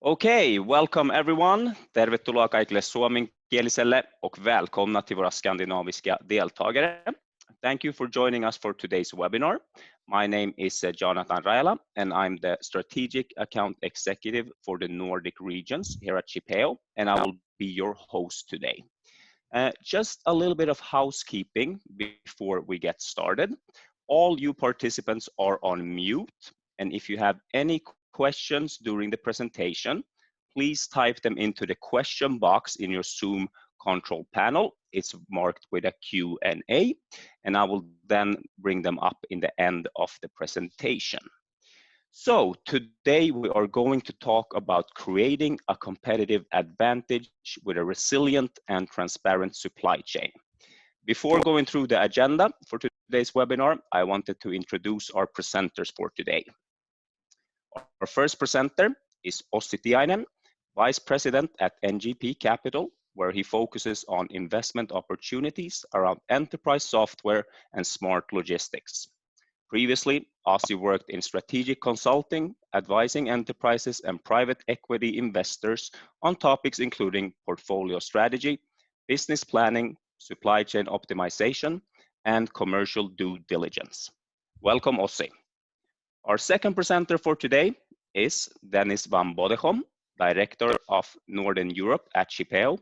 Okej, welcome everyone. Tervetuloa kaikille suomenkieliselle och välkomna till våra skandinaviska deltagare. Thank you for joining us for today's webinar. My name is Jonathan Raila and I'm the Strategic Account Executive for the Nordic regions here at Chipeo, and I will be your host today. Just a little bit of housekeeping before we get started. All you participants are on mute, and if you have any questions during the presentation, please type them into the question box in your Zoom control panel. It's marked with a Q&A, and I will then bring them up in the end of the presentation. So today we are going to talk about creating a competitive advantage with a resilient and transparent supply chain. Before going through the agenda for today's webinar, I wanted to introduce our presenters for today. Our first presenter is Ossi Tiainen, Vice President at NGP Capital, where he focuses on investment opportunities around enterprise software and smart logistics. Previously, Ossi worked in strategic consulting, advising enterprises and private equity investors on topics including portfolio strategy, business planning, supply chain optimization, and commercial due diligence. Welcome, Ossi. Our second presenter for today is Dennis van Bodegom, Director of Northern Europe at Chipeo.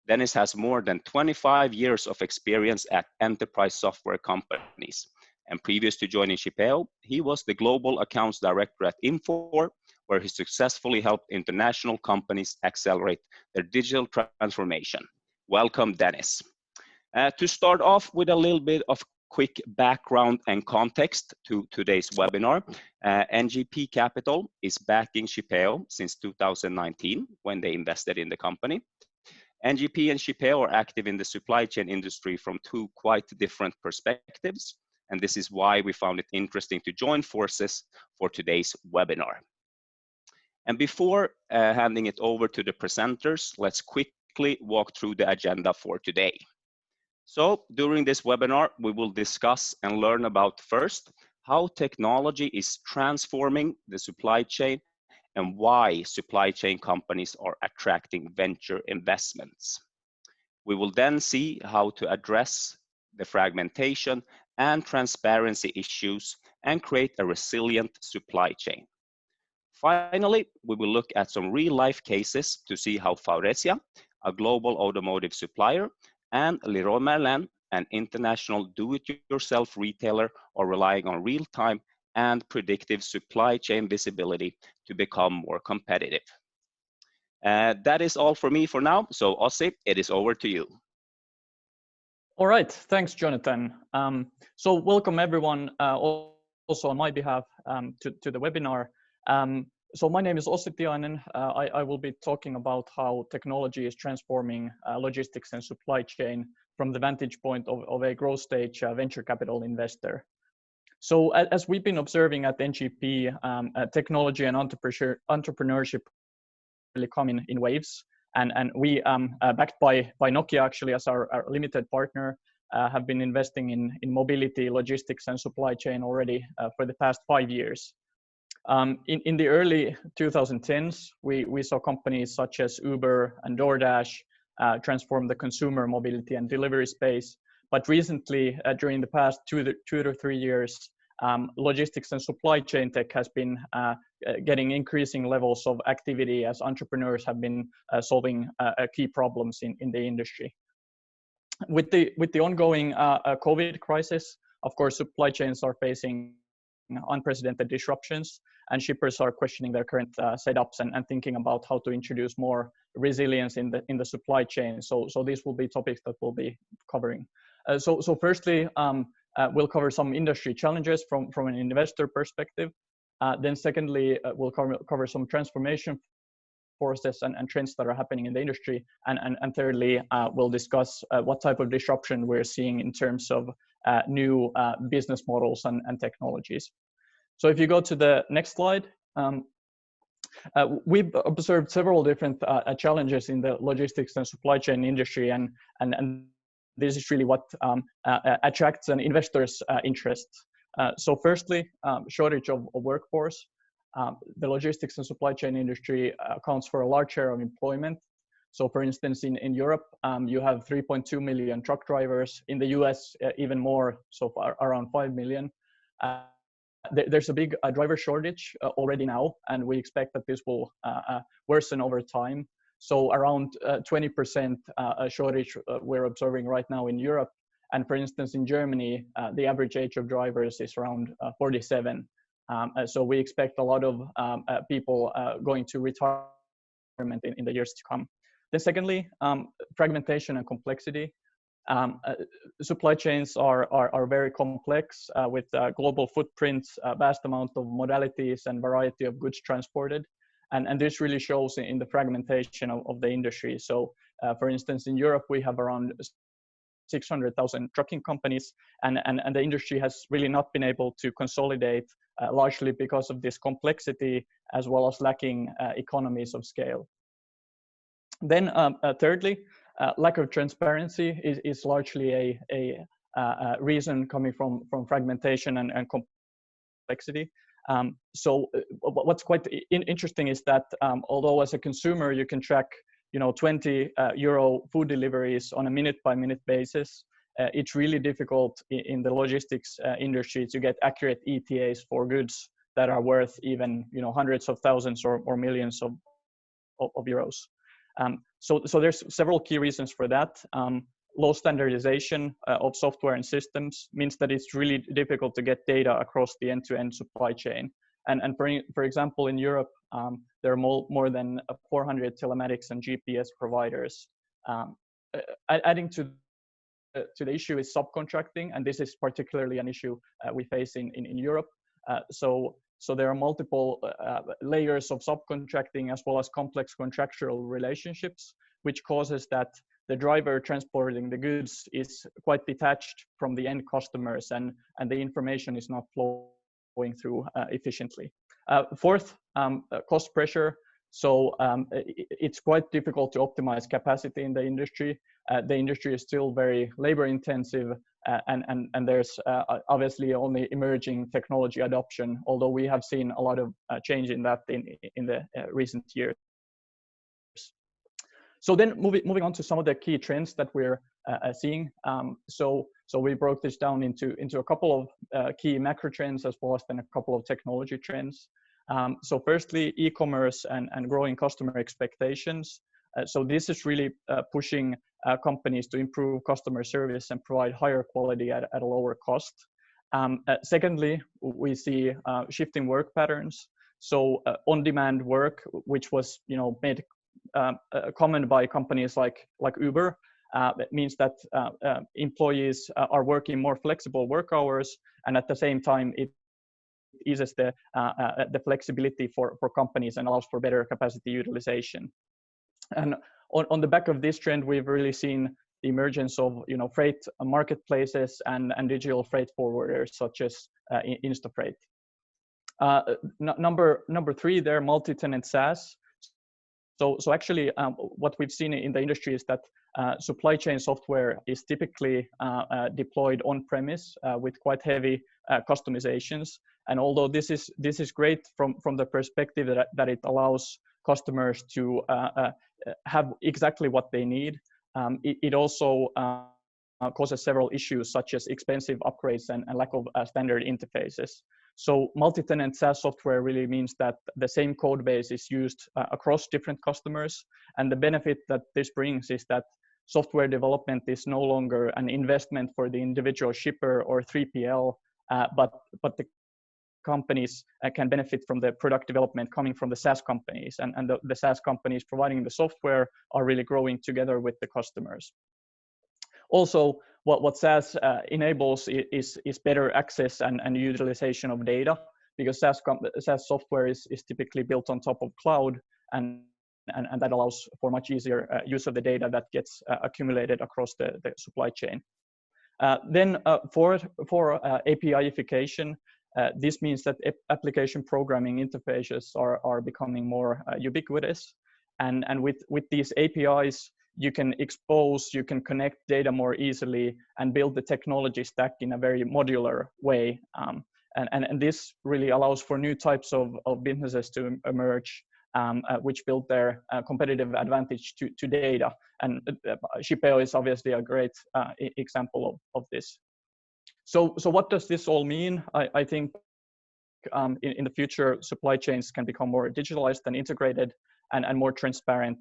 Dennis has more than 25 years of experience at enterprise software companies. And previous to joining Chipeo, he was the Global Accounts Director at Infor, where he successfully helped international companies accelerate their digital transformation. Welcome, Dennis. To start off with a little bit of quick background and context to today's webinar, NGP Capital is backing Chipeo since 2019 when they invested in the company. NGP and Chipeo are active in the supply chain industry from two quite different perspectives, and this is why we found it interesting to join forces for today's webinar. And before handing it over to the presenters, let's quickly walk through the agenda for today. So during this webinar, we will discuss and learn about first, how technology is transforming the supply chain and why supply chain companies are attracting venture investments. We will then see how to address the fragmentation and transparency issues and create a resilient supply chain. Finally, we will look at some real-life cases to see how Faurecia, a global automotive supplier, and Leroy Merlin, an international do-it-yourself retailer, are relying on real-time and predictive supply chain visibility to become more competitive. That is all for me for now. So Ossi, it is over to you. All right, thanks, Jonathan. So welcome everyone, also on my behalf to the webinar. So my name is Ossi Tiainen. I will be talking about how technology is transforming logistics and supply chain from the vantage point of a growth stage venture capital investor. So as we've been observing at NGP, technology and entrepreneurship really come in waves. And we, backed by Nokia actually as our limited partner, have been investing in mobility, logistics, and supply chain already for the past 5 years. In the early 2010s, we saw companies such as Uber and DoorDash transform the consumer mobility and delivery space. But recently, during the past 2 to 3 years, logistics and supply chain tech has been getting increasing levels of activity as entrepreneurs have been solving key problems in the industry. With the ongoing COVID crisis, of course, supply chains are facing unprecedented disruptions, and shippers are questioning their current setups and thinking about how to introduce more resilience in the supply chain. So these will be topics that we'll be covering. So firstly, we'll cover some industry challenges from an investor perspective. Then secondly, we'll cover some transformation forces and trends that are happening in the industry. And thirdly, we'll discuss what type of disruption we're seeing in terms of new business models and technologies. So if you go to the next slide, we've observed several different challenges in the logistics and supply chain industry, and this is really what attracts an investor's interest. So firstly, shortage of workforce. the logistics and supply chain industry accounts for a large share of employment. So for instance, in Europe, you have 3.2 million truck drivers. In the US, even more, so far around 5 million. There's a big driver shortage already now, and we expect that this will worsen over time. So around 20% shortage we're observing right now in Europe. And for instance, in Germany, the average age of drivers is around 47. So we expect a lot of people going to retirement in the years to come. Then secondly, fragmentation and complexity. Supply chains are very complex with global footprints, a vast amount of modalities and variety of goods transported. And this really shows in the fragmentation of the industry. So for instance, in Europe, we have around 600,000 trucking companies, and the industry has really not been able to consolidate largely because of this complexity, as well as lacking economies of scale. Then thirdly, lack of transparency is largely a reason coming from fragmentation and complexity. So what's quite interesting is that although as a consumer you can track 20 euro food deliveries on a minute-by-minute basis, it's really difficult in the logistics industry to get accurate ETAs for goods that are worth even hundreds of thousands or millions of euros. So there's several key reasons for that. Low standardization of software and systems means that it's really difficult to get data across the end-to-end supply chain. And for example, in Europe, there are more than 400 telematics and GPS providers. Adding to the issue is subcontracting, and this is particularly an issue we face in Europe. So there are multiple layers of subcontracting as well as complex contractual relationships, which causes that the driver transporting the goods is quite detached from the end customers, and the information is not flowing through efficiently. Fourth, cost pressure. So it's quite difficult to optimize capacity in the industry. The industry is still very labor intensive, and there's obviously only emerging technology adoption, although we have seen a lot of change in that in the recent years. So then moving on to some of the key trends that we're seeing. So we broke this down into a couple of key macro trends as well as then a couple of technology trends. So firstly, e-commerce and growing customer expectations. So this is really pushing companies to improve customer service and provide higher quality at a lower cost. Secondly, we see shifting work patterns. So on-demand work, which was made common by companies like Uber, that means that employees are working more flexible work hours, and at the same time it eases the flexibility for companies and allows for better capacity utilization. And on the back of this trend, we've really seen the emergence of freight marketplaces and digital freight forwarders such as Instafreight. Number three, they're multi-tenant SaaS. So actually, what we've seen in the industry is that supply chain software is typically deployed on-premise with quite heavy customizations. And although this is great from the perspective that it allows customers to have exactly what they need, it also causes several issues such as expensive upgrades and lack of standard interfaces. So multi-tenant SaaS software really means that the same code base is used across different customers. And the benefit that this brings is that software development is no longer an investment for the individual shipper or 3PL, but the companies can benefit from the product development coming from the SaaS companies. And the SaaS companies providing the software are really growing together with the customers. Also, what SaaS enables is better access and utilization of data, because SaaS software is typically built on top of cloud, and that allows for much easier use of the data that gets accumulated across the supply chain. Then for APIification, this means that application programming interfaces are becoming more ubiquitous, and with these APIs, you can connect data more easily and build the technology stack in a very modular way. And this really allows for new types of businesses to emerge, which build their competitive advantage to data. And Shipeo is obviously a great example of this. So what does this all mean? I think in the future, supply chains can become more digitalized and integrated and more transparent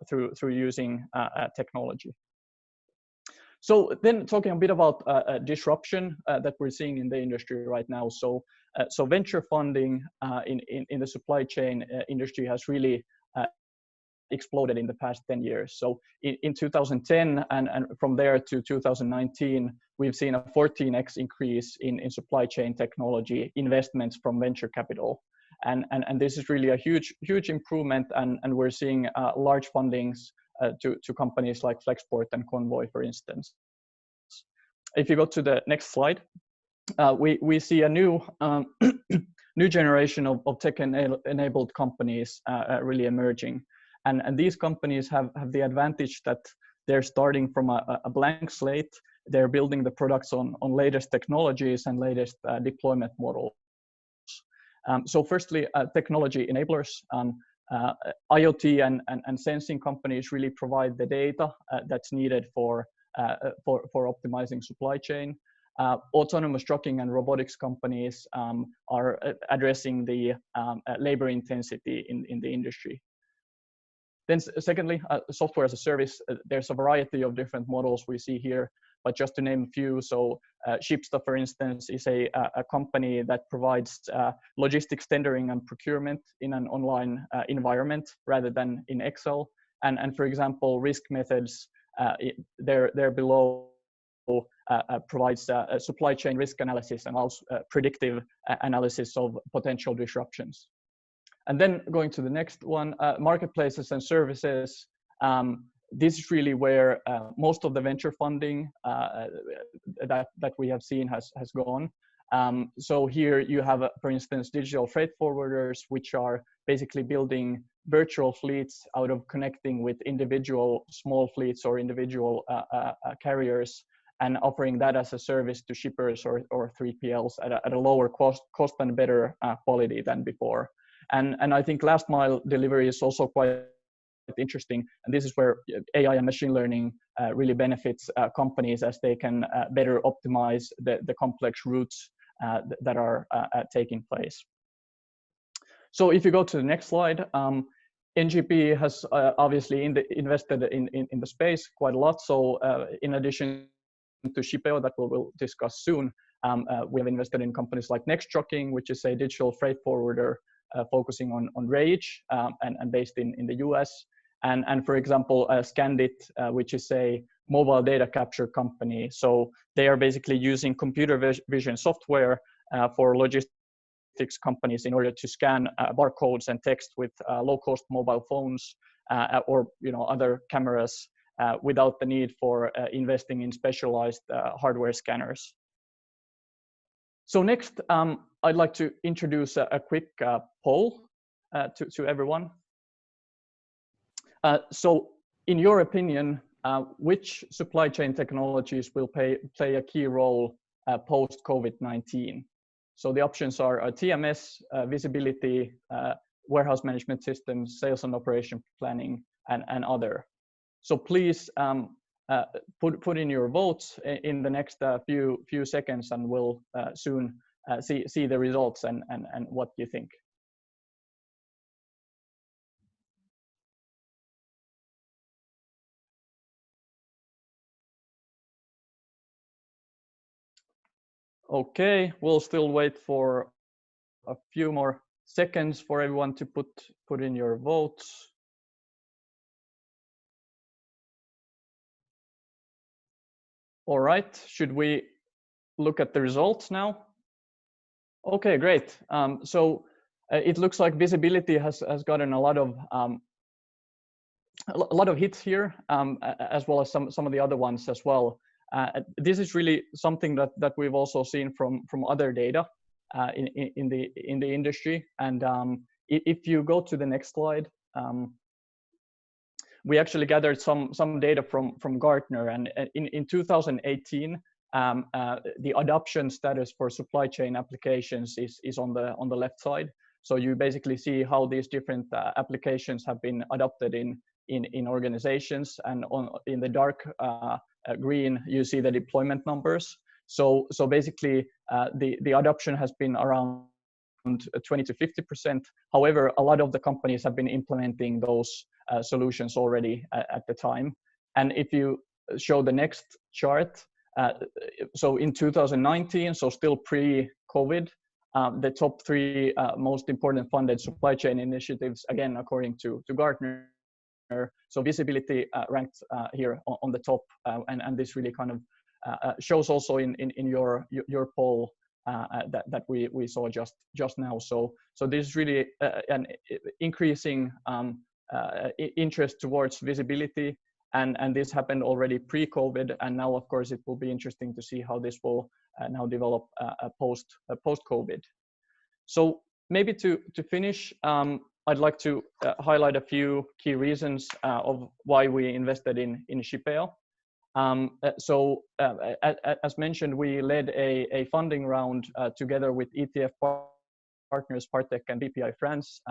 through using technology. So then talking a bit about disruption that we're seeing in the industry right now. So venture funding in the supply chain industry has really exploded in the past 10 years. So in 2010 and from there to 2019, we've seen a 14x increase in supply chain technology investments from venture capital. And this is really a huge improvement, and we're seeing large fundings to companies like Flexport and Convoy, for instance. If you go to the next slide, we see a new new generation of tech-enabled companies really emerging. And these companies have the advantage that they're starting from a blank slate. They're building the products on latest technologies and latest deployment models. So firstly, technology enablers. IoT and sensing companies really provide the data that's needed for optimizing supply chain. Autonomous trucking and robotics companies are addressing the labor intensity in the industry. Then secondly, software as a service. There's a variety of different models we see here, but just to name a few. So Shipsta, for instance, is a company that provides logistics tendering and procurement in an online environment rather than in Excel. And for example, Risk Methods, they're below, provides supply chain risk analysis and also predictive analysis of potential disruptions. And then going to the next one, marketplaces and services. This is really where most of the venture funding that we have seen has gone. So here you have, for instance, digital freight forwarders, which are basically building virtual fleets out of connecting with individual small fleets or individual carriers, and offering that as a service to shippers or 3PLs at a lower cost and better quality than before. And I think last mile delivery is also quite interesting. And this is where AI and machine learning really benefits companies, as they can better optimize the complex routes that are taking place. So if you go to the next slide, NGP has obviously invested in the space quite a lot. So in addition to Shipeo, that we'll discuss soon, we have invested in companies like Next Trucking, which is a digital freight forwarder focusing on rage and based in the US. And for example, Scandit, which is a mobile data capture company. So they are basically using computer vision software for logistics companies in order to scan barcodes and text with low-cost mobile phones or other cameras without the need for investing in specialized hardware scanners. So next, I'd like to introduce a quick poll to everyone. So in your opinion, which supply chain technologies will play a key role post-COVID-19? So the options are TMS, visibility, warehouse management systems, sales and operation planning, and other. So please put in your votes in the next few seconds, and we'll soon see the results and what you think. Okay, we'll still wait for a few more seconds for everyone to put in your votes. All right, should we look at the results now? Okay, great. So it looks like visibility has gotten a lot of hits here, as well as some of the other ones as well. This is really something that we've also seen from other data in the industry. And if you go to the next slide, we actually gathered some data from Gartner, and in 2018, the adoption status for supply chain applications is on the left side. So you basically see how these different applications have been adopted in organizations, and in the dark green you see the deployment numbers. So basically the adoption has been around 20 to 50%. However, a lot of the companies have been implementing those solutions already at the time. And if you show the next chart, so in 2019, so still pre-COVID, the top 3 most important funded supply chain initiatives, again according to Gartner. So visibility ranked here on the top, and this really kind of shows also in your poll that we saw just now. So this is really an increasing interest towards visibility, and this happened already pre-COVID, and now of course it will be interesting to see how this will now develop post-COVID. So maybe to finish, I'd like to highlight a few key reasons of why we invested in Shipeo. As mentioned, we led a funding round together with ETF partners Partech and BPI France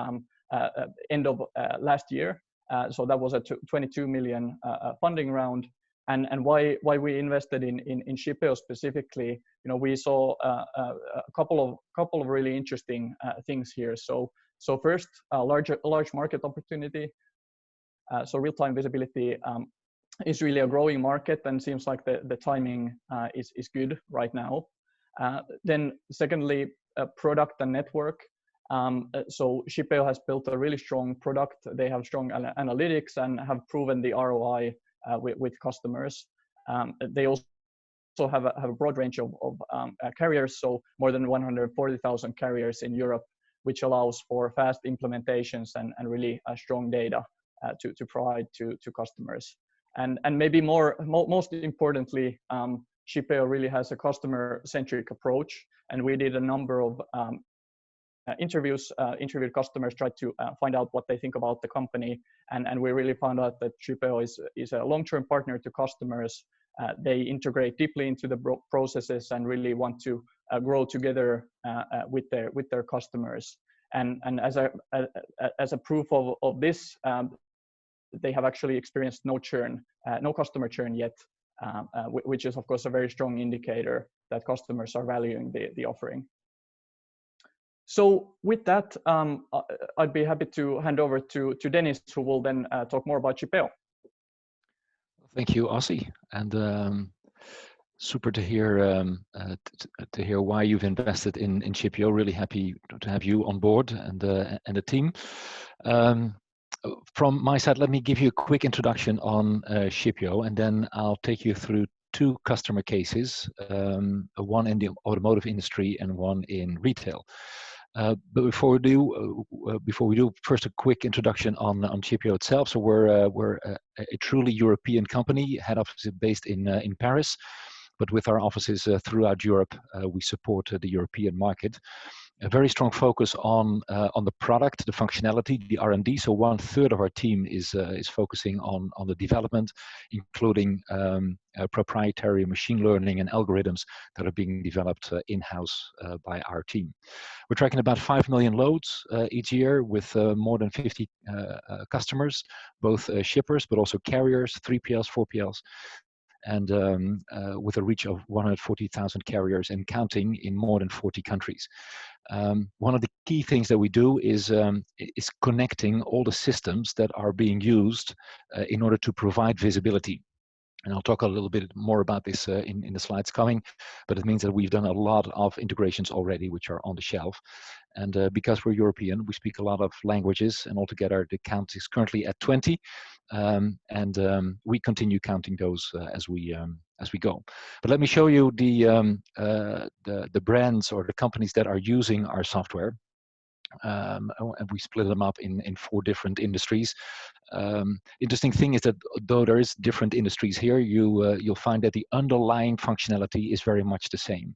end of last year. So that was a 22 million funding round. And why we invested in Shipeo specifically, we saw a couple of really interesting things here. So first, a large market opportunity. So real-time visibility is really a growing market, and seems like the timing is good right now. Then secondly, product and network. So Shipeo has built a really strong product. They have strong analytics and have proven the ROI with customers. They also have a broad range of carriers, so more than 140,000 carriers in Europe, which allows for fast implementations and really strong data to provide to customers. And maybe most importantly, Shipeo really has a customer-centric approach, and we did a number of interviewed customers, tried to find out what they think about the company, and we really found out that Shipeo is a long-term partner to customers. They integrate deeply into the processes and really want to grow together with their customers. And as a proof of this, they have actually experienced no customer churn yet, which is of course a very strong indicator that customers are valuing the offering. So with that, I'd be happy to hand over to Dennis, who will then talk more about Shipeo. Thank you, Ossi, and super to hear why you've invested in Shipeo. Really happy to have you on board and the team. From my side, let me give you a quick introduction on Shipeo, and then I'll take you through 2 customer cases, one in the automotive industry and one in retail. But before we do, first a quick introduction on Shipeo itself. So we're a truly European company. Head office is based in Paris, but with our offices throughout Europe, we support the European market. A very strong focus on the product, the functionality, the R&D. So 1/3 of our team is focusing on the development, including proprietary machine learning and algorithms that are being developed in-house by our team. We're tracking about 5 million loads each year with more than 50 customers, both shippers, but also carriers, 3PLs, 4PLs, and with a reach of 140,000 carriers and counting in more than 40 countries. One of the key things that we do is connecting all the systems that are being used in order to provide visibility. And I'll talk a little bit more about this in the slides coming, but it means that we've done a lot of integrations already, which are on the shelf. And because we're European, we speak a lot of languages, and altogether the count is currently at 20. And we continue counting those as we go. But let me show you the brands or the companies that are using our software. and we split them up in 4 different industries. Interesting thing is that though there is different industries here, you'll find that the underlying functionality is very much the same.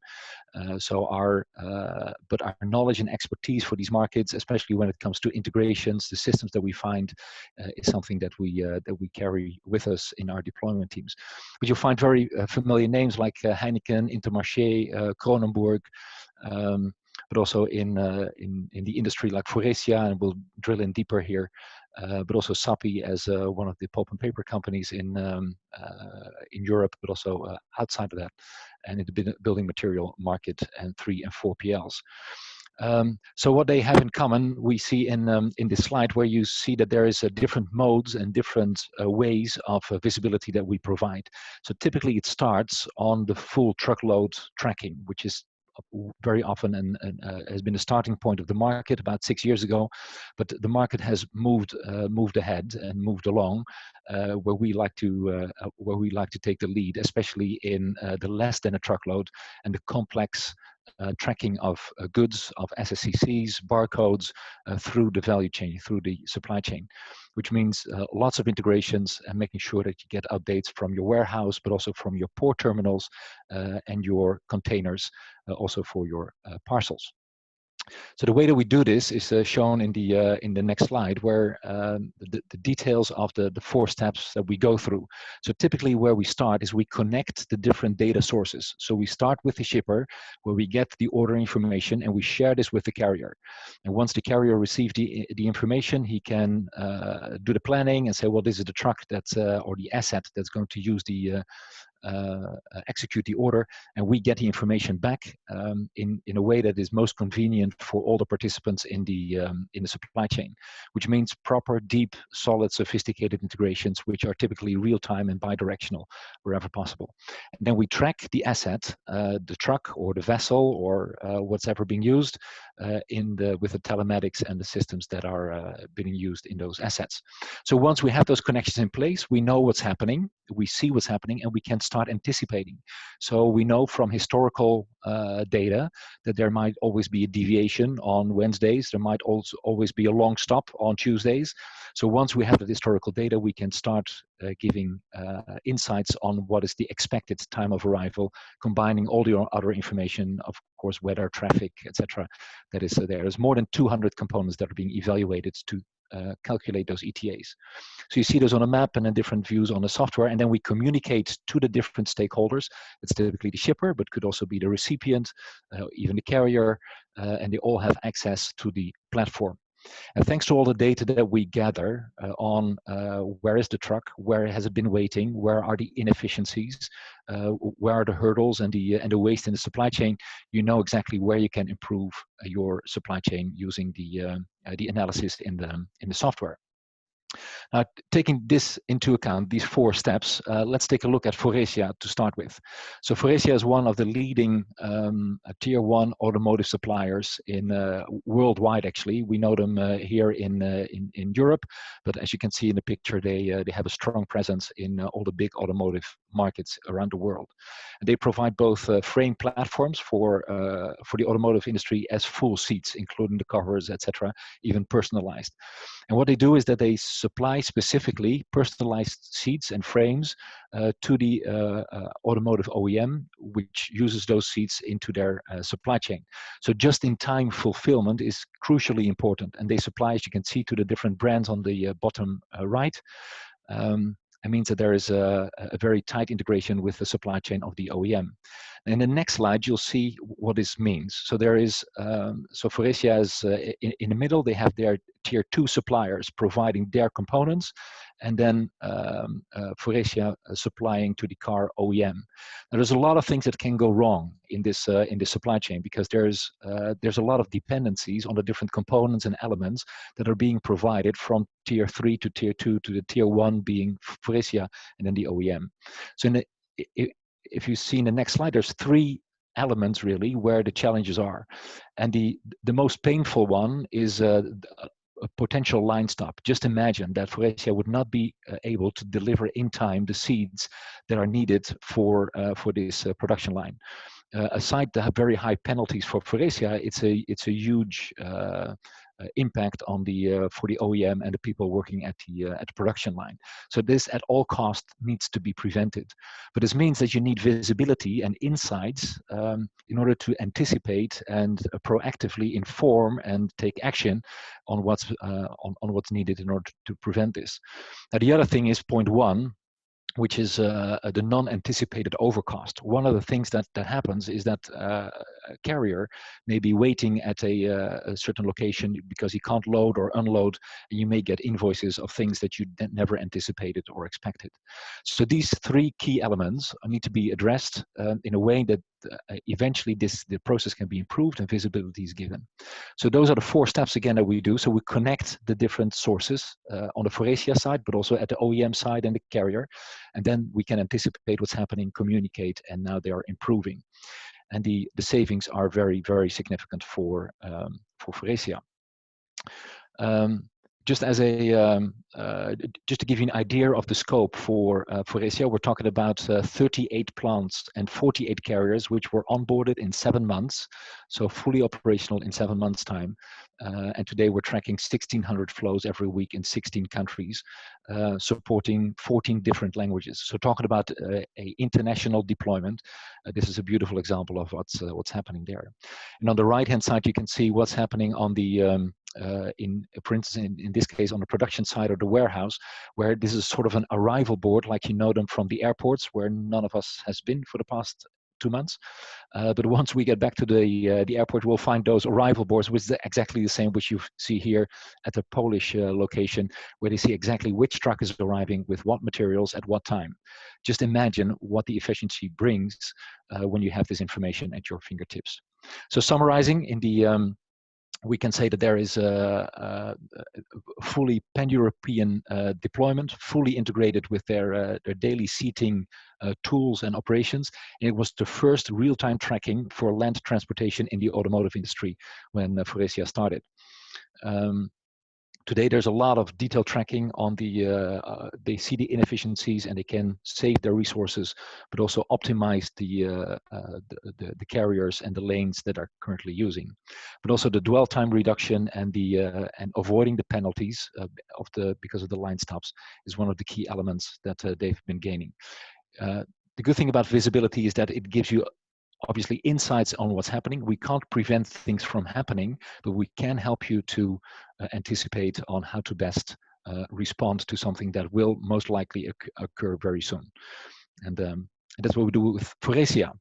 But our knowledge and expertise for these markets, especially when it comes to integrations, the systems that we find, is something that we carry with us in our deployment teams. But you'll find very familiar names like Heineken, Intermarché, Kronenbourg, but also in the industry like Faurecia, and we'll drill in deeper here. But also Sappi as one of the pulp and paper companies in Europe, but also outside of that, and in the building material market, and 3 and 4PLs. So what they have in common, we see in this slide, where you see that there is different modes and different ways of visibility that we provide. So typically it starts on the full truckload tracking, which is very often and has been the starting point of the market about 6 years ago, but the market has moved ahead and moved along, where we like to take the lead, especially in the less than a truckload and the complex tracking of goods, of SSCCs, barcodes, through the value chain, through the supply chain, which means lots of integrations and making sure that you get updates from your warehouse, but also from your port terminals and your containers, also for your parcels. So the way that we do this is shown in the next slide, where the details of the 4 steps that we go through. So typically where we start is we connect the different data sources. So we start with the shipper, where we get the order information, and we share this with the carrier. And once the carrier receives the information, he can do the planning and say, well, this is the truck that's or the asset that's going to use the execute the order, and we get the information back in a way that is most convenient for all the participants in the supply chain, which means proper, deep, solid, sophisticated integrations, which are typically real-time and bi-directional wherever possible. And then we track the asset, the truck or the vessel or what's ever being used with the telematics and the systems that are being used in those assets. So once we have those connections in place, we know what's happening, we see what's happening, and we can start anticipating. So we know from historical data that there might always be a deviation on Wednesdays. There might also always be a long stop on Tuesdays. So once we have the historical data, we can start giving insights on what is the expected time of arrival, combining all the other information, of course, weather, traffic, etc. That is there. There's more than 200 components that are being evaluated to calculate those ETAs. So you see those on a map and in different views on the software, and then we communicate to the different stakeholders. It's typically the shipper, but could also be the recipient, even the carrier, and they all have access to the platform. And thanks to all the data that we gather on where is the truck, where has it been waiting, where are the inefficiencies, where are the hurdles and the waste in the supply chain, you know exactly where you can improve your supply chain using the analysis in the software. Now, taking this into account, these 4 steps, let's take a look at Faurecia to start with. So Faurecia is one of the leading tier 1 automotive suppliers in worldwide. Actually, we know them here in Europe, but as you can see in the picture, they have a strong presence in all the big automotive markets around the world. And they provide both frame platforms for the automotive industry as full seats, including the covers, etc., even personalized. And what they do is that they supply specifically personalized seats and frames to the automotive OEM, which uses those seats into their supply chain. So just-in-time fulfillment is crucially important, and they supply, as you can see, to the different brands on the bottom right. It means that there is a very tight integration with the supply chain of the OEM. In the next slide, you'll see what this means. So there is, so Faurecia is in the middle, they have their tier 2 suppliers providing their components, and then Faurecia supplying to the car OEM. Now, there's a lot of things that can go wrong in this supply chain, because there's a lot of dependencies on the different components and elements that are being provided from tier 3 to tier 2 to the tier 1 being Faurecia and then the OEM. So if you see in the next slide, there's 3 elements really where the challenges are. And the most painful one is a potential line stop. Just imagine that Faurecia would not be able to deliver in time the seeds that are needed for this production line. Aside the very high penalties for Faurecia, it's a huge impact on the for the OEM and the people working at the production line. So this at all cost needs to be prevented. But this means that you need visibility and insights in order to anticipate and proactively inform and take action on what's needed in order to prevent this. Now the other thing is point one, which is the non-anticipated overcost. One of the things that happens is that a carrier may be waiting at a certain location because he can't load or unload, and you may get invoices of things that you never anticipated or expected. So these three key elements need to be addressed in a way that eventually the process can be improved and visibility is given. So those are the 4 steps again that we do. So we connect the different sources on the Foresia side, but also at the OEM side and the carrier. And then we can anticipate what's happening, communicate, and now they are improving. And the savings are very, very significant for Foresia. Just as just to give you an idea of the scope for Foresia, we're talking about 38 plants and 48 carriers, which were onboarded in 7 months, so fully operational in 7 months' time. And today we're tracking 1,600 flows every week in 16 countries, supporting 14 different languages. So talking about a international deployment, this is a beautiful example of what's happening there. And on the right-hand side, you can see what's happening on the for instance, in this case, on the production side of the warehouse, where this is sort of an arrival board, like you know them from the airports, where none of us has been for the past 2 months. But once we get back to the airport, we'll find those arrival boards, which is exactly the same which you see here at the Polish location, where they see exactly which truck is arriving with what materials at what time. Just imagine what the efficiency brings when you have this information at your fingertips. So summarizing, in the we can say that there is a fully pan-European deployment, fully integrated with their daily seating tools and operations. And it was the first real-time tracking for land transportation in the automotive industry when Foresia started. Today, there's a lot of detailed tracking on they see the inefficiencies and they can save their resources, but also optimize the carriers and the lanes that are currently using. But also the dwell time reduction and and avoiding the penalties because of the line stops is one of the key elements that they've been gaining. The good thing about visibility is that it gives you obviously insights on what's happening. We can't prevent things from happening, but we can help you to anticipate on how to best respond to something that will most likely occur very soon. And that's what we do with Foresia.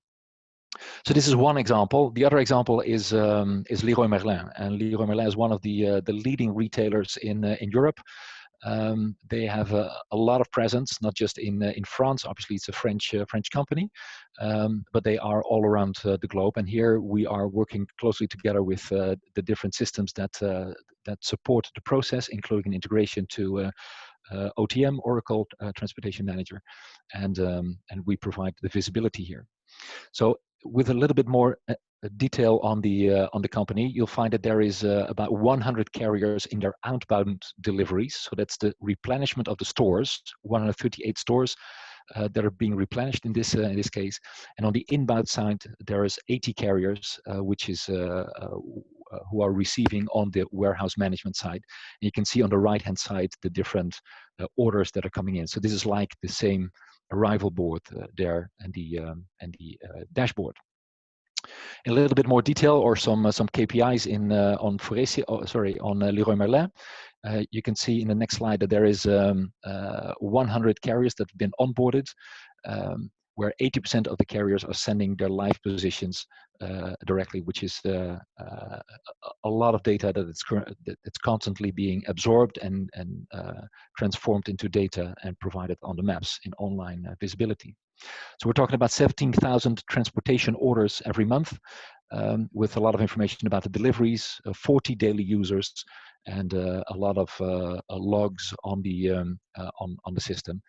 So this is one example. The other example is Leroy Merlin, and Leroy Merlin is one of the leading retailers in Europe. They have a lot of presence, not just in France. Obviously, it's a French company, but they are all around the globe. And here we are working closely together with the different systems that support the process, including integration to OTM, Oracle Transportation Manager, and we provide the visibility here. So with a little bit more detail on the company, you'll find that there is about 100 carriers in their outbound deliveries. So that's the replenishment of the stores, 138 stores that are being replenished in this case. And on the inbound side, there is 80 carriers, which is who are receiving on the warehouse management side. And you can see on the right-hand side the different orders that are coming in. So this is like the same arrival board there and the dashboard. In a little bit more detail, or some KPIs on Foresia, on Leroy Merlin. You can see in the next slide that there is 100 carriers that have been onboarded, where 80% of the carriers are sending their live positions directly, which is a lot of data that's constantly being absorbed and transformed into data and provided on the maps in online visibility. So we're talking about 17,000 transportation orders every month, with a lot of information about the deliveries, 40 daily users, and a lot of logs on the system,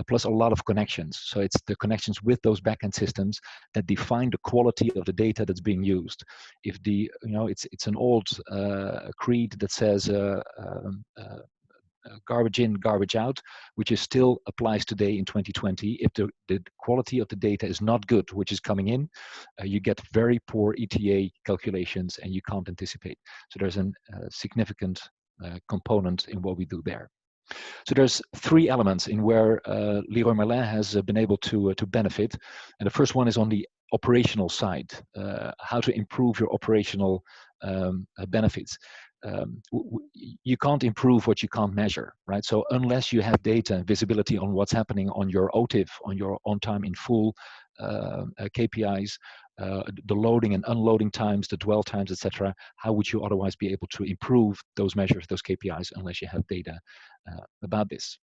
plus a lot of connections. So it's the connections with those backend systems that define the quality of the data that's being used. If it's an old creed that says garbage in, garbage out, which is still applies today in 2020. If the quality of the data is not good, which is coming in, you get very poor ETA calculations and you can't anticipate. So there's a significant component in what we do there. So there's three elements in where Leroy Merlin has been able to benefit. And the first one is on the operational side, how to improve your operational benefits. You can't improve what you can't measure, right? So unless you have data and visibility on what's happening on your OTIF, on your on time in full KPIs, the loading and unloading times, the dwell times, etc., how would you otherwise be able to improve those measures, those KPIs, unless you have data about this?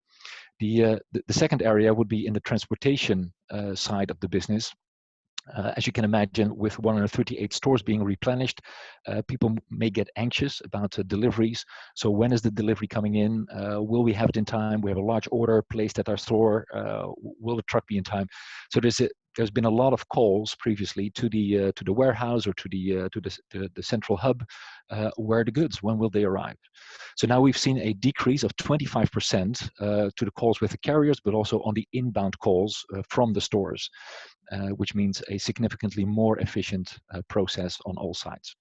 The second area would be in the transportation side of the business. As you can imagine, with 138 stores being replenished, people may get anxious about deliveries. So when is the delivery coming in? Will we have it in time? We have a large order placed at our store. Will the truck be in time? So there's been a lot of calls previously to the warehouse or to the central hub. Where are the goods? When will they arrive? So now we've seen a decrease of 25% to the calls with the carriers, but also on the inbound calls from the stores. Which means a significantly more efficient process on all sides.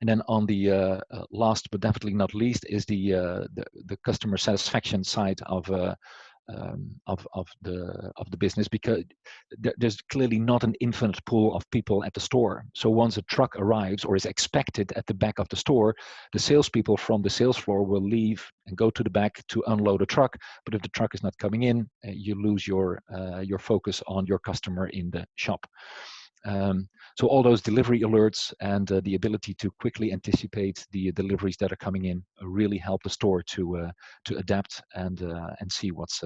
And then on the last but definitely not least is the customer satisfaction side of the business, because there's clearly not an infinite pool of people at the store. So once a truck arrives or is expected at the back of the store, the salespeople from the sales floor will leave and go to the back to unload a truck. But if the truck is not coming in, you lose your focus on your customer in the shop. So all those delivery alerts and the ability to quickly anticipate the deliveries that are coming in really help the store to adapt and see what's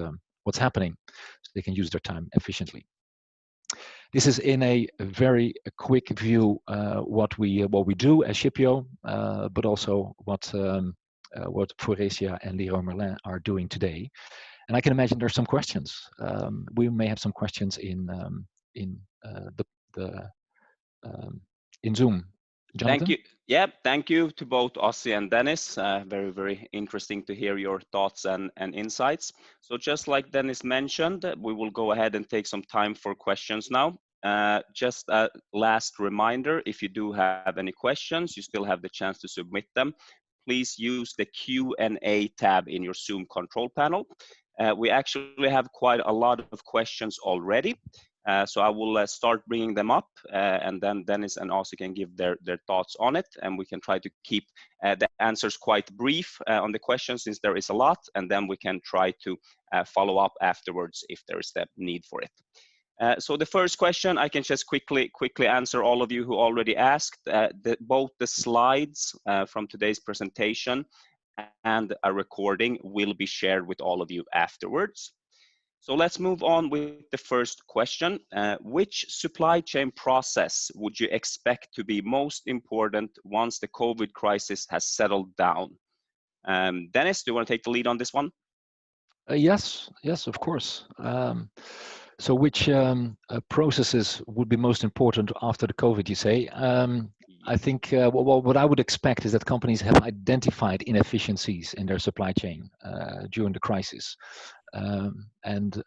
happening, so they can use their time efficiently. This is in a very quick view what we do as Shipio, but also what Foresia and Leroy Merlin are doing today. And I can imagine there's some questions. We may have some questions in Zoom. Jonathan? Thank you. Yeah, thank you to both Ossi and Dennis. Very, very interesting to hear your thoughts and insights. So just like Dennis mentioned, we will go ahead and take some time for questions now. Just a last reminder, if you do have any questions, you still have the chance to submit them. Please use the Q&A tab in your Zoom control panel. We actually have quite a lot of questions already. So I will start bringing them up, and then Dennis and Ossi can give their thoughts on it, and we can try to keep the answers quite brief on the questions, since there is a lot, and then we can try to follow up afterwards if there is the need for it. So the first question, I can just quickly answer all of you who already asked. Both the slides from today's presentation and a recording will be shared with all of you afterwards. So let's move on with the first question. Which supply chain process would you expect to be most important once the COVID crisis has settled down? Dennis, do you want to take the lead on this one? Yes, of course. So which processes would be most important after the COVID, you say? I think what I would expect is that companies have identified inefficiencies in their supply chain during the crisis. And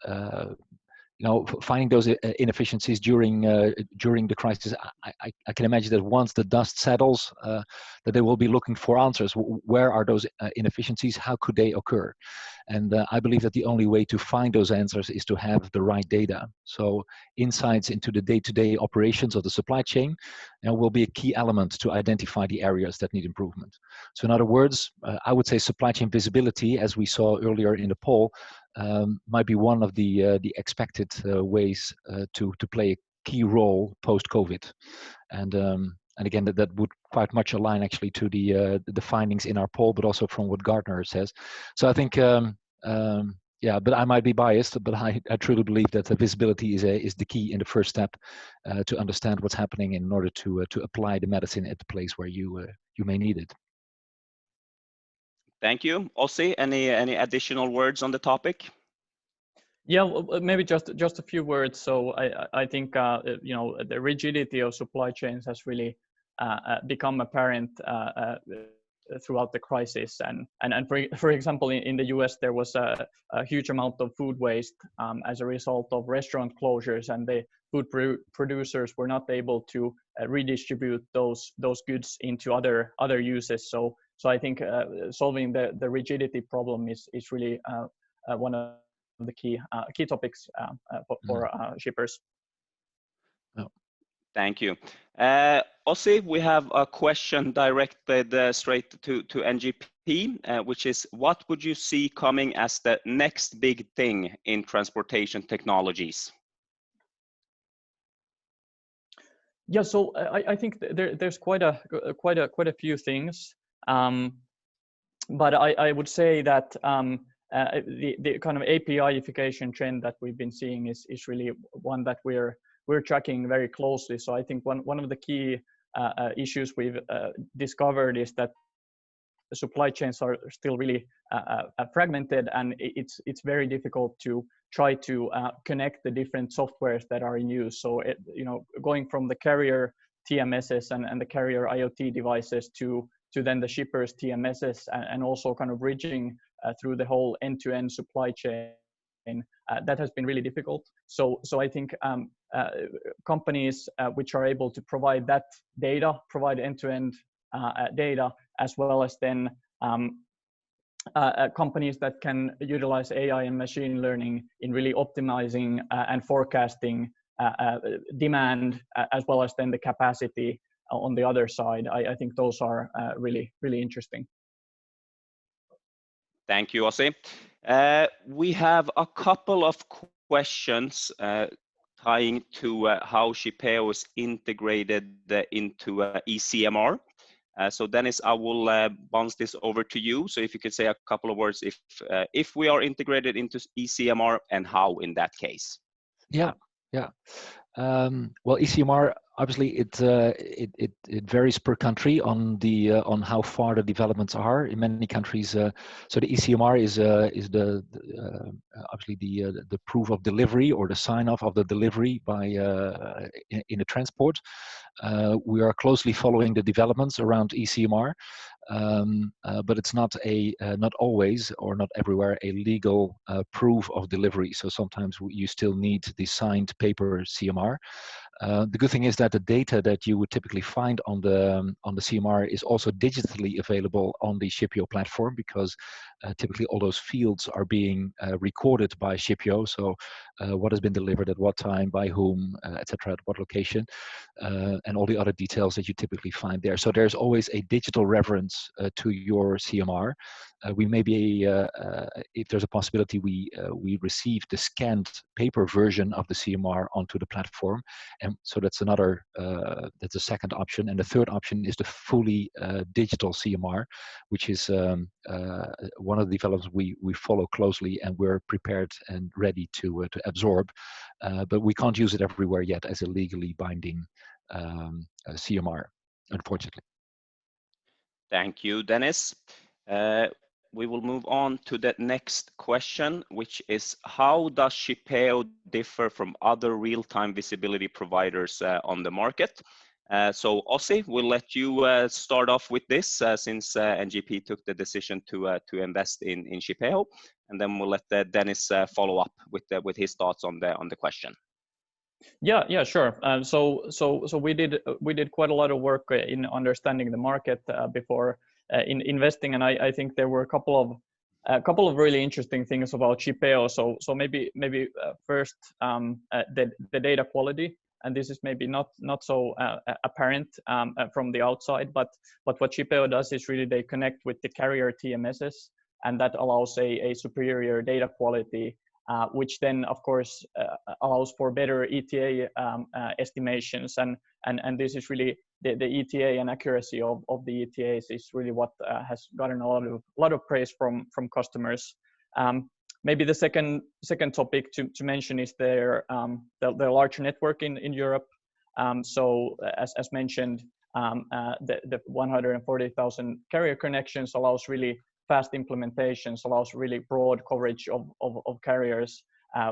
finding those inefficiencies during the crisis, I can imagine that once the dust settles, that they will be looking for answers. Where are those inefficiencies? How could they occur? And I believe that the only way to find those answers is to have the right data. So insights into the day-to-day operations of the supply chain will be a key element to identify the areas that need improvement. So in other words, I would say supply chain visibility, as we saw earlier in the poll, might be one of the expected ways to play a key role post-COVID. And again, that would quite much align actually to the findings in our poll, but also from what Gartner says. So I think, yeah, but I might be biased, but I truly believe that visibility is the key in the first step to understand what's happening in order to apply the medicine at the place where you may need it. Thank you. Ossi, any additional words on the topic? Yeah, well, maybe just a few words. So I think the rigidity of supply chains has really become apparent throughout the crisis. And for example, in the US, there was a huge amount of food waste as a result of restaurant closures, and the food producers were not able to redistribute those goods into other uses. So I think solving the rigidity problem is really one of the key topics for shippers. Oh. Thank you. Ossi, we have a question directed straight to NGP, which is, what would you see coming as the next big thing in transportation technologies? Yeah, so I think there's quite a few things, but I would say that the kind of APIification trend that we've been seeing is really one that we're tracking very closely. So I think one of the key issues we've discovered is that the supply chains are still really fragmented, and it's very difficult to try to connect the different softwares that are in use. So going from the carrier TMSs and the carrier IoT devices to then the shippers TMSs, and also kind of bridging through the whole end-to-end supply chain. That has been really difficult. So I think companies which are able to provide that data, provide end-to-end data, as well as then companies that can utilize AI and machine learning in really optimizing and forecasting demand, as well as then the capacity on the other side. I think those are really interesting. Thank you, Ossi. We have a couple of questions tying to how Shipeo is integrated into ECMR. So Dennis, I will bounce this over to you. So if you could say a couple of words if we are integrated into ECMR, and how in that case. Yeah. Well, ECMR, obviously it varies per country on how far the developments are. In many countries, so the ECMR is obviously the proof of delivery, or the sign off of the delivery by in a transport. We are closely following the developments around ECMR, but it's not not always, or not everywhere, a legal proof of delivery. So sometimes you still need the signed paper CMR. The good thing is that the data that you would typically find on the CMR is also digitally available on the Shipeo platform, because typically all those fields are being recorded by Shipeo. So what has been delivered at what time, by whom, etc., at what location, and all the other details that you typically find there. So there's always a digital reference to your CMR. We maybe, if there's a possibility, we receive the scanned paper version of the CMR onto the platform, and so that's a second option. And the third option is the fully digital CMR, which is one of the developments we follow closely, and we're prepared and ready to absorb, but we can't use it everywhere yet as a legally binding CMR, unfortunately. Thank you, Dennis. We will move on to the next question, which is, how does Shipeo differ from other real-time visibility providers on the market? So Ossi, we'll let you start off with this, since NGP took the decision to invest in Shipeo, and then we'll let Dennis follow up with his thoughts on the question. Yeah, sure. So we did quite a lot of work in understanding the market before in investing, and I think there were a couple of really interesting things about Shipeo. So maybe first the data quality, and this is maybe not so apparent from the outside, but what Shipeo does is really they connect with the carrier TMSs, and that allows a superior data quality, which then of course allows for better ETA estimations, and this is really the ETA and accuracy of the ETAs is really what has gotten a lot of praise from customers. Maybe the second topic to mention is their large network in Europe. So as mentioned, the 140,000 carrier connections allows really fast implementations, allows really broad coverage of carriers,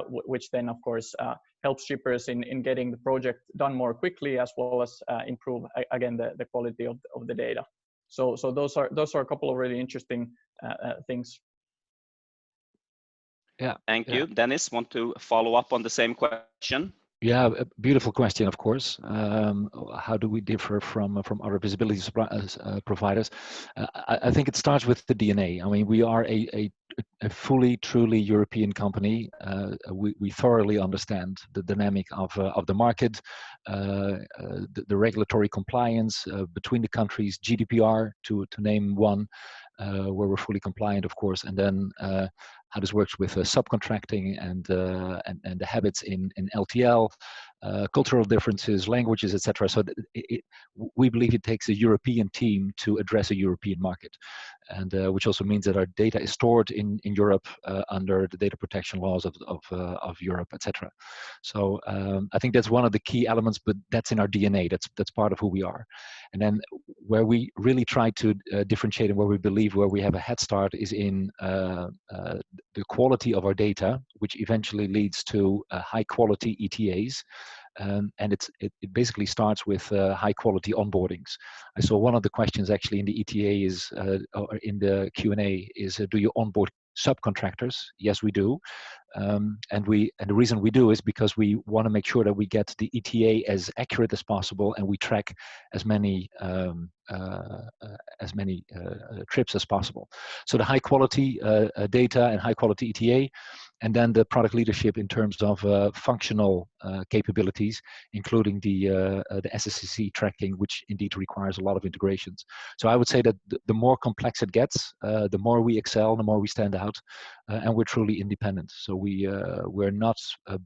which then of course helps shippers in getting the project done more quickly, as well as improve again the quality of the data. So those are a couple of really interesting things. Yeah. Thank you. Dennis, want to follow up on the same question? Yeah, a beautiful question, of course. How do we differ from other visibility providers? I think it starts with the DNA. I mean, we are a fully, truly European company. We thoroughly understand the dynamic of the market, the regulatory compliance between the countries, GDPR to name one, where we're fully compliant, of course, and then how this works with subcontracting and the habits in LTL, cultural differences, languages, etc. So we believe it takes a European team to address a European market, and which also means that our data is stored in Europe under the data protection laws of Europe, etc. So I think that's one of the key elements, but that's in our DNA. That's part of who we are. And then where we really try to differentiate and where we believe where we have a head start is in the quality of our data, which eventually leads to high quality ETAs. And it basically starts with high quality onboardings. I saw one of the questions actually in the ETA is, or in the Q&A is, do you onboard subcontractors? Yes, we do. And the reason we do is because we want to make sure that we get the ETA as accurate as possible, and we track as many trips as possible. So the high quality data and high quality ETA, and then the product leadership in terms of functional capabilities, including the SSCC tracking, which indeed requires a lot of integrations. So I would say that the more complex it gets, the more we excel, the more we stand out, and we're truly independent. So we're not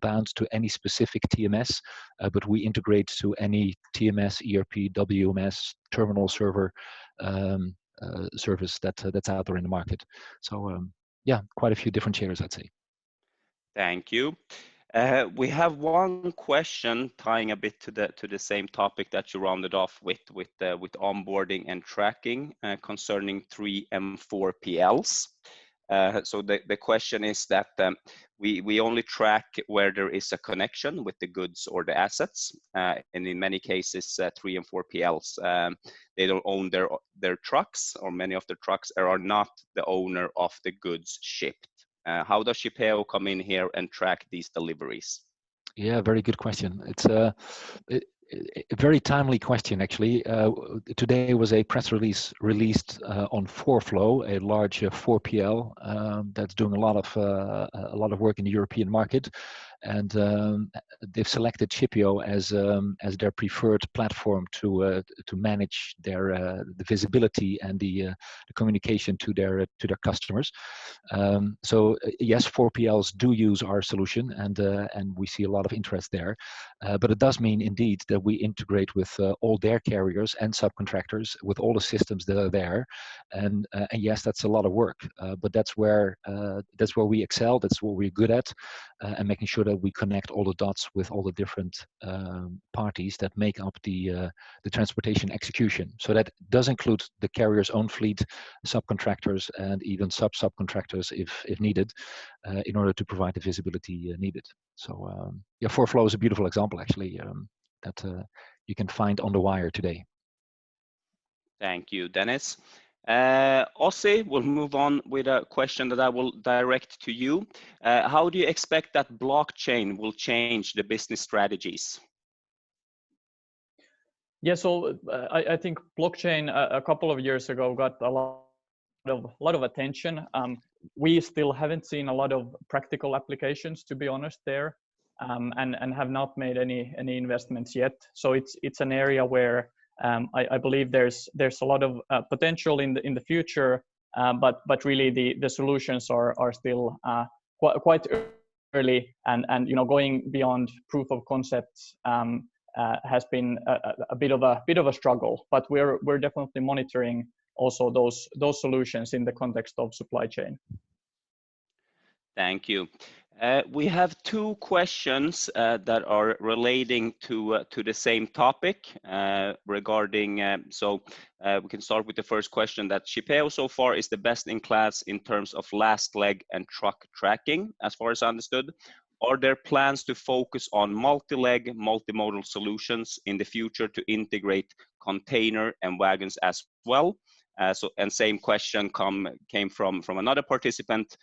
bound to any specific TMS, but we integrate to any TMS, ERP, WMS, terminal server service that's out there in the market. So yeah, quite a few differentiators, I'd say. Thank you. We have one question tying a bit to the same topic that you rounded off with onboarding and tracking concerning 3 and 4 PLs. So the question is that we only track where there is a connection with the goods or the assets, and in many cases 3 and 4 PLs they don't own their trucks, or many of the trucks are not the owner of the goods shipped. How does Shipeo come in here and track these deliveries? Yeah, very good question. It's a very timely question, actually. Today was a press release released on 4Flow, a large 4PL that's doing a lot of work in the European market, and they've selected Shipeo as their preferred platform to manage their the visibility and the communication to their customers. So yes, 4PLs do use our solution, and we see a lot of interest there. But it does mean indeed that we integrate with all their carriers and subcontractors with all the systems that are there, and yes, that's a lot of work. But that's where we excel. That's what we're good at, and making sure that we connect all the dots with all the different parties that make up the transportation execution. So that does include the carrier's own fleet, subcontractors, and even subcontractors if needed, in order to provide the visibility needed. So yeah, 4Flow is a beautiful example, actually, that you can find on the wire today. Thank you, Dennis. Ossi, we'll move on with a question that I will direct to you. How do you expect that blockchain will change the business strategies? Yeah, so I think blockchain a couple of years ago got a lot of attention. We still haven't seen a lot of practical applications, to be honest, there, and have not made any investments yet. So it's an area where I believe there's a lot of potential in the future, but really the solutions are still quite early, and going beyond proof of concepts has been a bit of a struggle. But we're definitely monitoring also those solutions in the context of supply chain. Thank you. We have 2 questions that are relating to the same topic regarding, we can start with the first question, that Shipeo so far is the best in class in terms of last leg and truck tracking, as far as I understood. are there plans to focus on multi-leg, multimodal solutions in the future to integrate container and wagons as well? And same question came from another participant.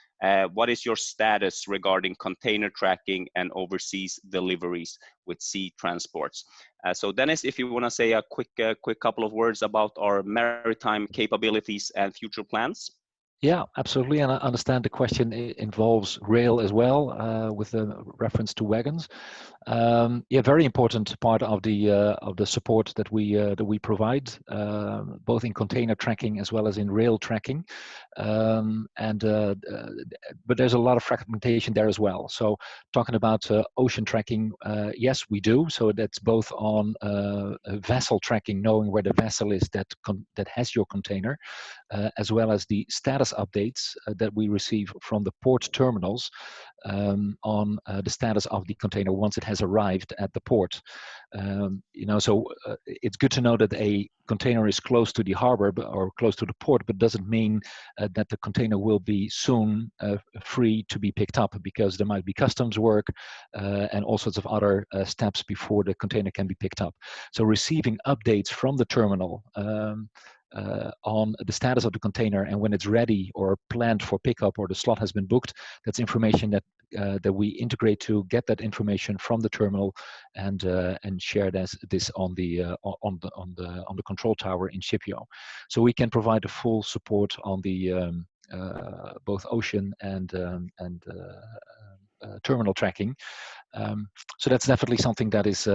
What is your status regarding container tracking and overseas deliveries with sea transports? So Dennis, if you want to say a quick couple of words about our maritime capabilities and future plans. Yeah, absolutely. And I understand the question involves rail as well, with a reference to wagons. Yeah, very important part of the support that we provide, both in container tracking as well as in rail tracking. But there's a lot of fragmentation there as well. So talking about ocean tracking, yes, we do. So that's both on vessel tracking, knowing where the vessel is that has your container, as well as the status updates that we receive from the port terminals on the status of the container once it has arrived at the port. So it's good to know that a container is close to the harbor or close to the port, but doesn't mean that the container will be soon free to be picked up, because there might be customs work and all sorts of other steps before the container can be picked up. So receiving updates from the terminal on the status of the container and when it's ready or planned for pickup or the slot has been booked, that's information that we integrate to get that information from the terminal and share this on the control tower in Shipio. So we can provide the full support on the both ocean and terminal tracking. So that's definitely something that is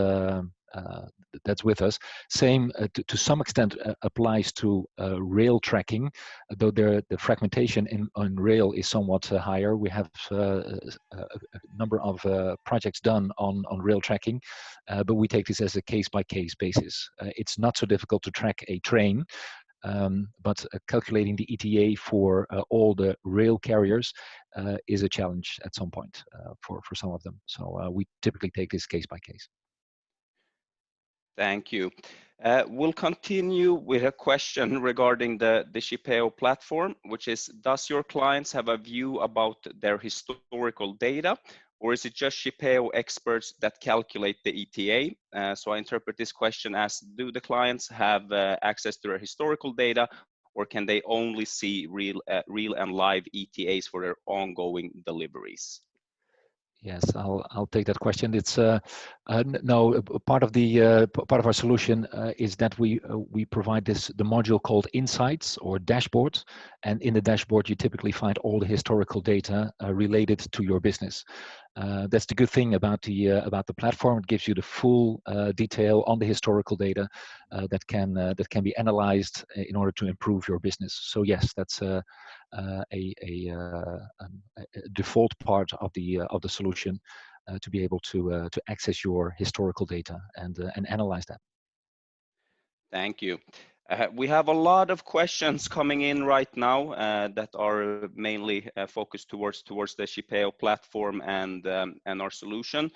that's with us. Same to some extent applies to rail tracking, though the fragmentation on rail is somewhat higher. We have a number of projects done on rail tracking, but we take this as a case-by-case basis. It's not so difficult to track a train, but calculating the ETA for all the rail carriers is a challenge at some point for some of them. So we typically take this case by case. Thank you. We'll continue with a question regarding the Shipeo platform, which is, does your clients have a view about their historical data, or is it just Shipeo experts that calculate the ETA? So I interpret this question as, do the clients have access to their historical data, or can they only see real and live ETAs for their ongoing deliveries? Yes, I'll take that question. It's no, part of our solution is that we provide the module called Insights or Dashboard, and in the dashboard you typically find all the historical data related to your business. That's the good thing about the platform. It gives you the full detail on the historical data that can be analyzed in order to improve your business. So yes, that's a default part of the solution to be able to access your historical data and analyze that. Thank you. We have a lot of questions coming in right now that are mainly focused towards the Shipeo platform and our solution.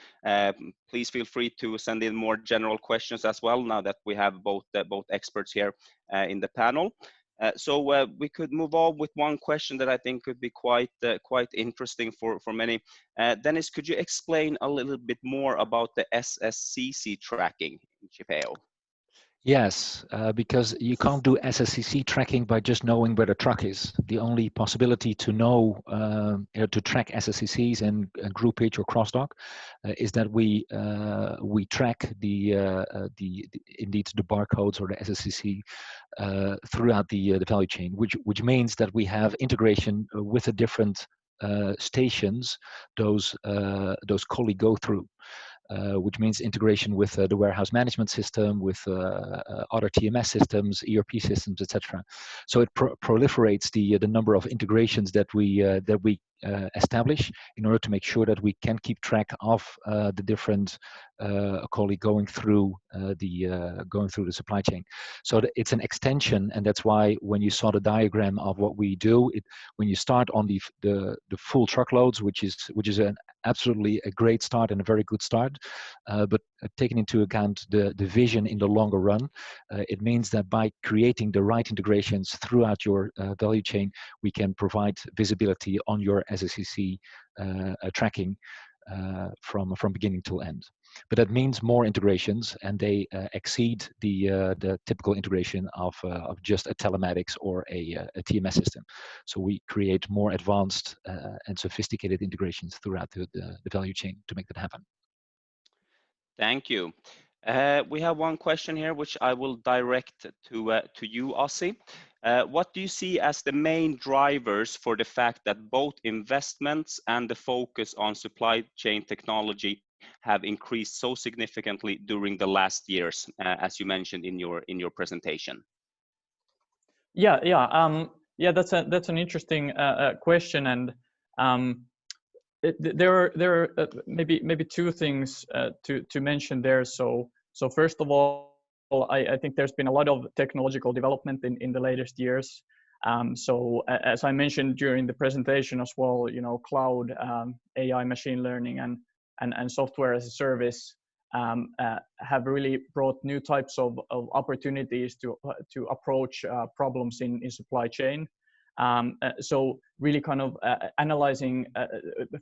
Please feel free to send in more general questions as well, now that we have both experts here in the panel. So we could move on with one question that I think could be quite interesting for many. Dennis, could you explain a little bit more about the SSCC tracking in Shipeo? Yes, because you can't do SSCC tracking by just knowing where the truck is. The only possibility to know, to track SSCCs and groupage or cross-dock is that we track indeed the barcodes or the SSCC throughout the value chain, which means that we have integration with the different stations those colleagues go through. Which means integration with the warehouse management system, with other TMS systems, ERP systems, etc. So it proliferates the number of integrations that we establish in order to make sure that we can keep track of the different colleagues going through the supply chain. So it's an extension, and that's why when you saw the diagram of what we do, when you start on the full truckloads, which is an absolutely a great start and a very good start, but taking into account the vision in the longer run, it means that by creating the right integrations throughout your value chain, we can provide visibility on your SSCC tracking from beginning till end. But that means more integrations, and they exceed the typical integration of just a telematics or a TMS system. So we create more advanced and sophisticated integrations throughout the value chain to make that happen. Thank you. We have one question here, which I will direct to you, Ossi. What do you see as the main drivers for the fact that both investments and the focus on supply chain technology have increased so significantly during the last years, as you mentioned in your presentation? Yeah. That's an interesting question, and there are maybe two things to mention there. So first of all, I think there's been a lot of technological development in the latest years. So as I mentioned during the presentation as well, cloud, AI, machine learning, and software as a service have really brought new types of opportunities to approach problems in supply chain. So really kind of analyzing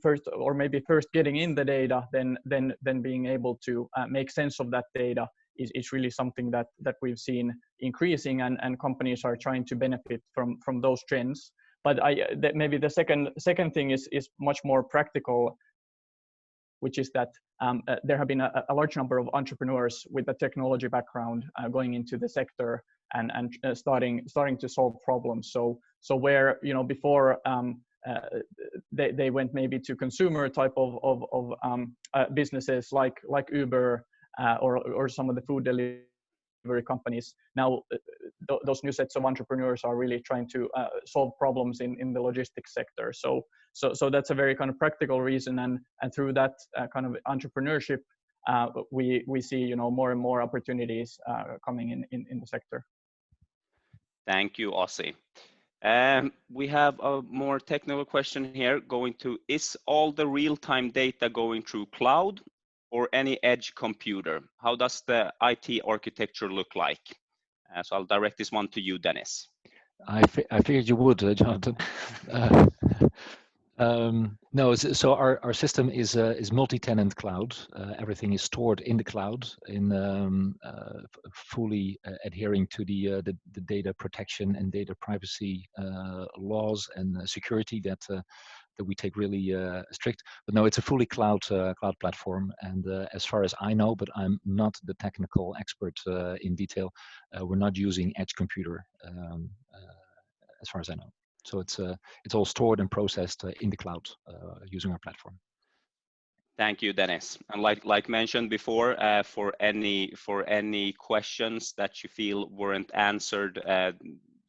first, or maybe first getting in the data, then being able to make sense of that data is really something that we've seen increasing, and companies are trying to benefit from those trends. But maybe the second thing is much more practical, which is that there have been a large number of entrepreneurs with a technology background going into the sector and starting to solve problems. So where before they went maybe to consumer type of businesses like Uber or some of the food delivery companies. Now those new sets of entrepreneurs are really trying to solve problems in the logistics sector. So that's a very kind of practical reason, and through that kind of entrepreneurship, we see more and more opportunities coming in the sector. Thank you, Ossi. We have a more technical question here going to: is all the real-time data going through cloud or any edge computer? How does the IT architecture look like? So I'll direct this one to you, Dennis. I figured you would, Jonathan. No, so our system is multi-tenant cloud. Everything is stored in the cloud, fully adhering to the data protection and data privacy laws and security that we take really strict. But no, it's a fully cloud platform. And as far as I know, but I'm not the technical expert in detail, we're not using edge computer as far as I know. So it's all stored and processed in the cloud using our platform. Thank you, Dennis. And like mentioned before, for any questions that you feel weren't answered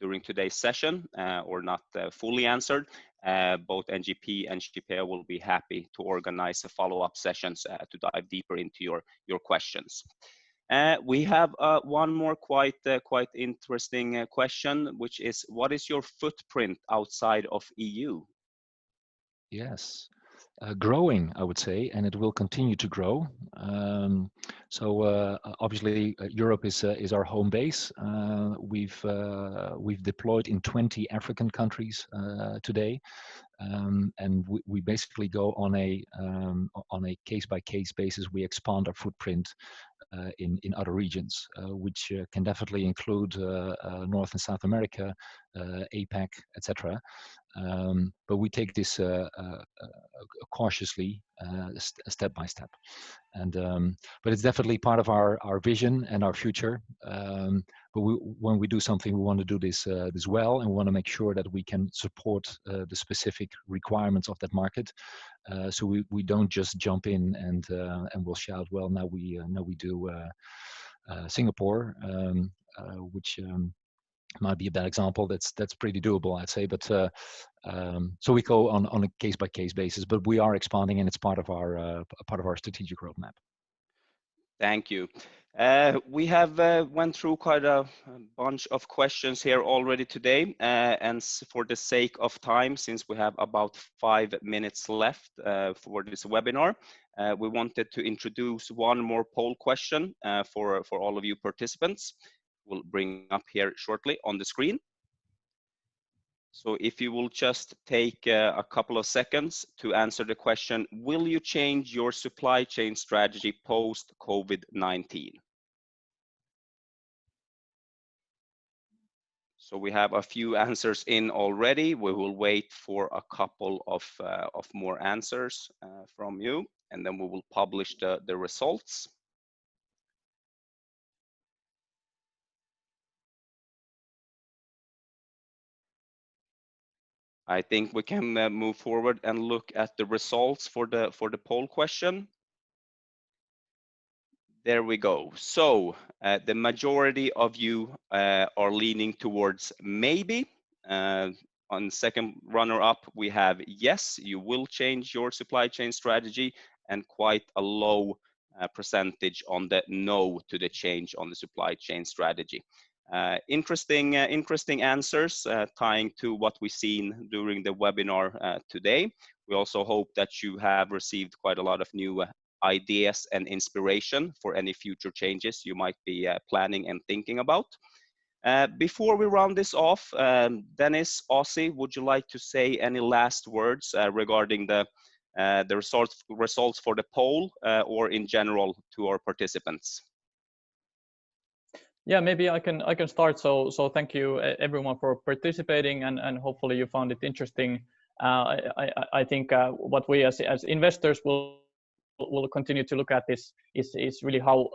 during today's session or not fully answered, both NGP and Shipeo will be happy to organize follow-up sessions to dive deeper into your questions. We have one more quite interesting question, which is: what is your footprint outside of EU? Yes, growing, I would say, and it will continue to grow. So obviously, Europe is our home base. We've deployed in 20 African countries today. And we basically go on a case-by-case basis. We expand our footprint in other regions, which can definitely include North and South America, APAC, etc. But we take this cautiously, step by step. And but it's definitely part of our vision and our future. But when we do something, we want to do this well, and we want to make sure that we can support the specific requirements of that market. So we don't just jump in and we'll shout, well, now we do Singapore, which might be a bad example. That's pretty doable, I'd say. But so we go on a case-by-case basis, but we are expanding, and it's part of our strategic roadmap. Thank you. We have went through quite a bunch of questions here already today, and for the sake of time, since we have about 5 minutes left for this webinar, we wanted to introduce one more poll question for all of you participants. We'll bring up here shortly on the screen. So if you will just take a couple of seconds to answer the question, will you change your supply chain strategy post COVID-19? So we have a few answers in already. We will wait for a couple of more answers from you, and then we will publish the results. I think we can move forward and look at the results for the poll question. There we go. So the majority of you are leaning towards maybe. On second runner-up, we have yes, you will change your supply chain strategy, and quite a low percentage on the no to the change on the supply chain strategy. Interesting answers tying to what we've seen during the webinar today. We also hope that you have received quite a lot of new ideas and inspiration for any future changes you might be planning and thinking about. Before we round this off, Dennis, Ossi, would you like to say any last words regarding the results for the poll or in general to our participants? Yeah, maybe I can start. So thank you everyone for participating, and hopefully you found it interesting. I think what we as investors will continue to look at this is really how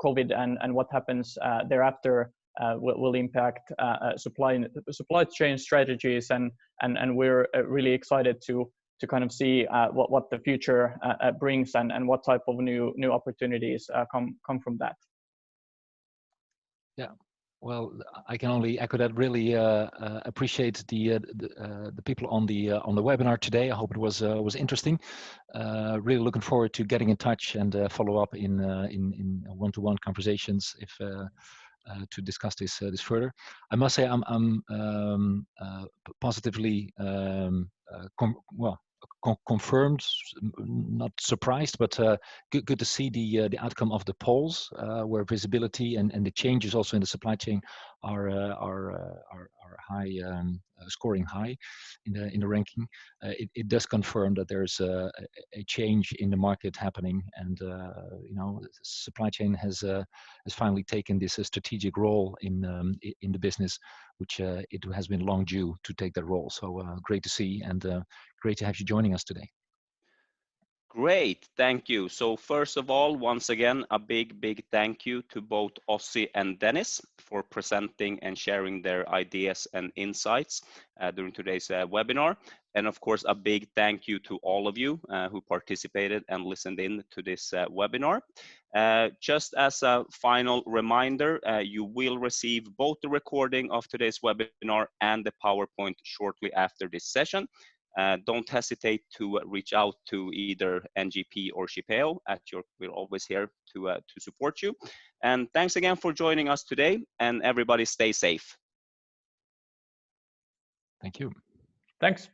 COVID and what happens thereafter will impact supply chain strategies, and we're really excited to kind of see what the future brings, and what type of new opportunities come from that. Yeah, well, I can only echo that. Really appreciate the people on the webinar today. I hope it was interesting. Really looking forward to getting in touch and follow up in one-to-one conversations if to discuss this further. I must say I'm positively confirmed, not surprised, but good to see the outcome of the polls, where visibility and the changes also in the supply chain are high, scoring high in the ranking. It does confirm that there's a change in the market happening, and supply chain has finally taken this strategic role in the business, which it has been long due to take that role. So great to see, and great to have you joining us today. Great, thank you. So first of all, once again, a big thank you to both Ossi and Dennis for presenting and sharing their ideas and insights during today's webinar. And of course, a big thank you to all of you who participated and listened in to this webinar. Just as a final reminder, you will receive both the recording of today's webinar and the PowerPoint shortly after this session. Don't hesitate to reach out to either NGP or Shipeo. We're always here to support you. And thanks again for joining us today, and everybody stay safe. Thank you. Thanks.